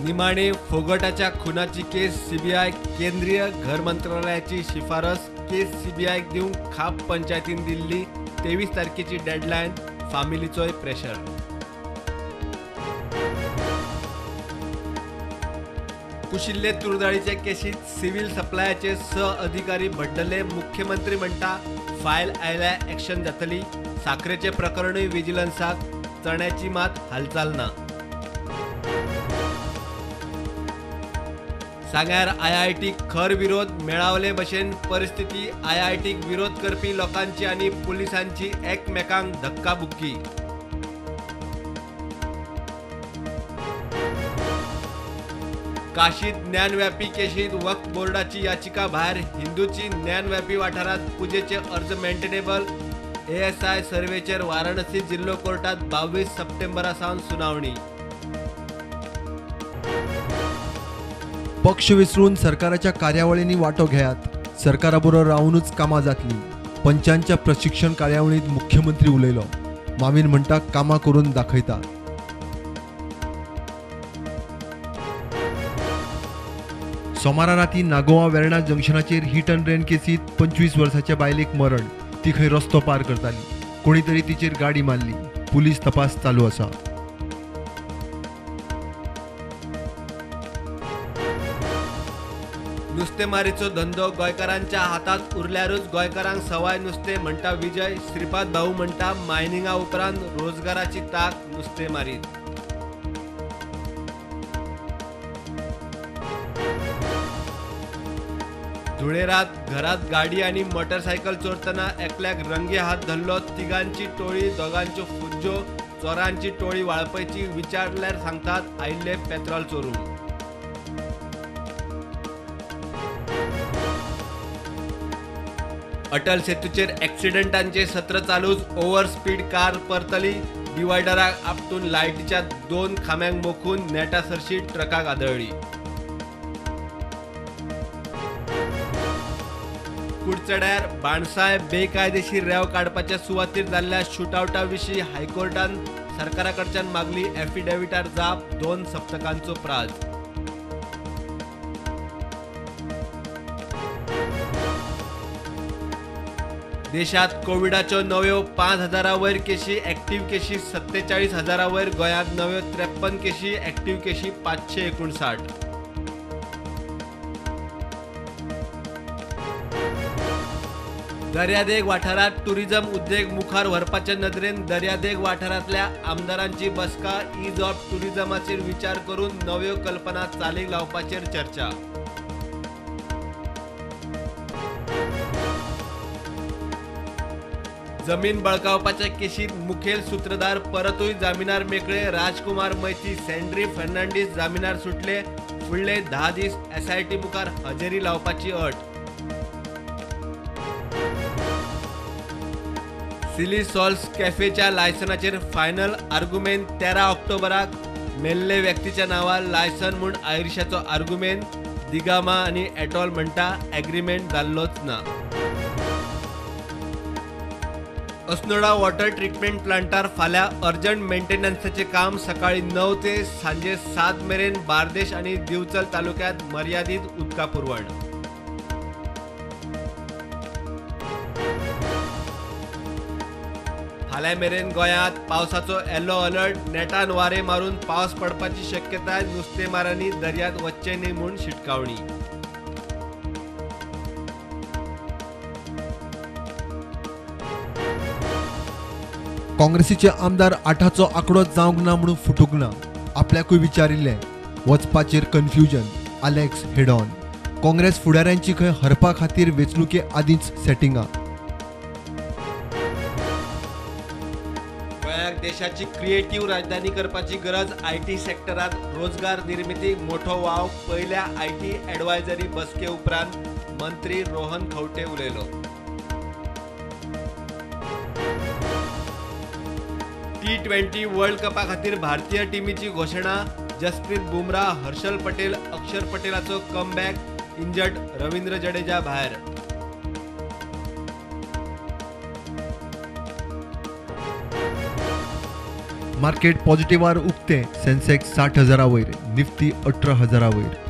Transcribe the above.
निमाणे फोगटाच्या खुनाची केस सीबीआय केंद्रीय घर मंत्रालयाची शिफारस केस सीबीआय दिवंक खाप पंचायतीन दिल्ली 23 तारखेची डेडलाईन फामिलीचोय प्रेशर. कुशिल्ले तुरदाळीचे केशीत सिव्हिल सप्लायाचे अधिकारी भड्डले. मुख्यमंत्री म्हणटा फायल आयल्या ॲक्शन जातली. साखरेचे प्रकरणय विजिलन्साक. चण्याची मात हालचाल ना. सांग्यार आयआयटी खर विरोध मेळावले भशेन परिस्थिती. आयआयटीक विरोध करपी लोकांची आणि पुलिसांची एकमेकांक धक्काबुक्की. काशीत ज्ञानव्यापी केशीत वक्फ बोर्डाची याचिका भायर. हिंदूची ज्ञानव्यापी वाठारात पुजेचे अर्ज मेंटेनेबल. एएसआय सर्वेचेर वाराणसी जिल्लो कोर्टात 22 सप्टेंबरा सावन सुनावणी. पक्ष विसरून सरकाराच्या कार्यावळींनी वाटो घेयात. सरकाराबरोबर रावूनच कामां जातली. पंचांच्या प्रशिक्षण कार्यावळींत मुख्यमंत्री उलयलो. मामीन म्हणटा कामां करून दाखयता. सोमारा राती नागोवा वेर्णा जंक्शनाचेर हिट अँड रन केसीत 25 वर्साच्या बायलेक मरण. ती खंय रस्तो पार करताली. कोणी तरी तिचेर गाडी मारली. पुलीस तपास चालू आसा. नुस्तेमारीचो धंदो गोंयकारांच्या हातात उरल्यारूच गोंयकारांक सवाय नुस्तें म्हणटा विजय. श्रीपाद भाऊ म्हणटा मायनिंगा उपरांत रोजगाराची ताक नुस्तेमारीत. धुळेरात घरात गाडी आणि मोटरसायकल चोरतना एकल्याक रंगे हात धरलो. तिगांची टोळी दोगांच्यो फुज्जो. चोरांची टोळी वाळपयची. विचारल्यार सांगतात आयिल्ले पेट्रोल चोरून. अटल सेतूचेर ॲक्सिडेंटांचे सत्र चालूच. ओव्हर स्पीड कार परतली. डिवायडराक आपटून लायटीच्या 2 खांब्यांक मोखून नेटासरशी ट्रकाक आदळली. कुडचड्यार बाणसाय बेकायदेशीर रेंव काडपाच्या सुवातेर जाल्ल्या शूटआवटा विशीं हायकोर्टान सरकारा कडच्यान मागली एफिडेविटार जाप. 2 सप्तकांचो प्राझ. देशात कोविडाच्यो नव्यो 5,000 वयर केशी. ॲक्टिव्ह केशी 47,000 वयर. गोंयांत नव्यो 53 केशी. ॲक्टिव्ह केशी 559. दर्यादेग वाठारात टुरिझम उद्देग मुखार व्हरपाचे नदरेन दर्यादेग वाठारांतल्या आमदारांची बसका. ईज ऑफ टुरिझमाचेर विचार करून नव्यो कल्पना चालीक लावपाचेर चर्चा. जमीन बळकावपाच्या केशीत मुखेल सूत्रधार परतूय जामिनार मेकळे. राजकुमार मैती सँड्री फर्नांडीस जामिनार सुटले. फुडले 10 दीस एसआयटी मुखार हजेरी लावपाची अट. सिली सॉल्स कॅफेच्या लायसनाचेर फायनल आर्ग्युमेंट. 13 ऑक्टोबराक मेल्ले व्यक्तीच्या नांवार लायसन म्हूण आयरिशाचो आर्ग्युमेंट. दिगामा आनी एटॉल म्हणटा एग्रीमेंट जाल्लोच ना. अस्नोडा वॉटर ट्रीटमेंट प्लांटार फाल्यां अर्जंट मेंटेनन्साचें काम. सकाळी 9 ते सांजे 7 मेरेन बार्देश आनी दिवचल तालुक्यांत मर्यादीत उदका पुरवण. फाल्यां मेरेन गोंयांत पावसाचो येलो अलर्ट. नेटान वारे मारून पावस पडपाची शक्यताय. नुस्तेमारांनी दर्यांत वच्चे न्हय म्हूण शिटकावणी. काँग्रेसीचे आमदार 8चो आंकडो जावंक ना म्हणून फुटूंक ना. आपल्याकूय विचारिल्लें. वचपाचेर कन्फ्युजन. अलेक्स हेडॉन. काँग्रेस फुडाऱ्यांची खंय हरपा खातीर वेंचणुके आदींच सेटिंगां. गोंयाक देशाची क्रिएटिव्ह राजधानी करपाची गरज. आयटी सेक्टरात रोजगार निर्मितीक मोठो वाव. पयल्या आयटी एडवायझरी बसके उपरांत मंत्री रोहन खंवटे उलयलो. T20 वर्ल्ड कपा खातीर भारतीय टीमीची घोशणा. जसप्रीत बुमराह, हर्षल पटेल, अक्षर पटेलाचो कमबॅक. इंजर्ड रवींद्र जडेजा भायर. मार्केट पॉझिटिव्हार उक्ते. सेन्सेक्स 60,000 वयर, निफ्टी 18,000 वयर.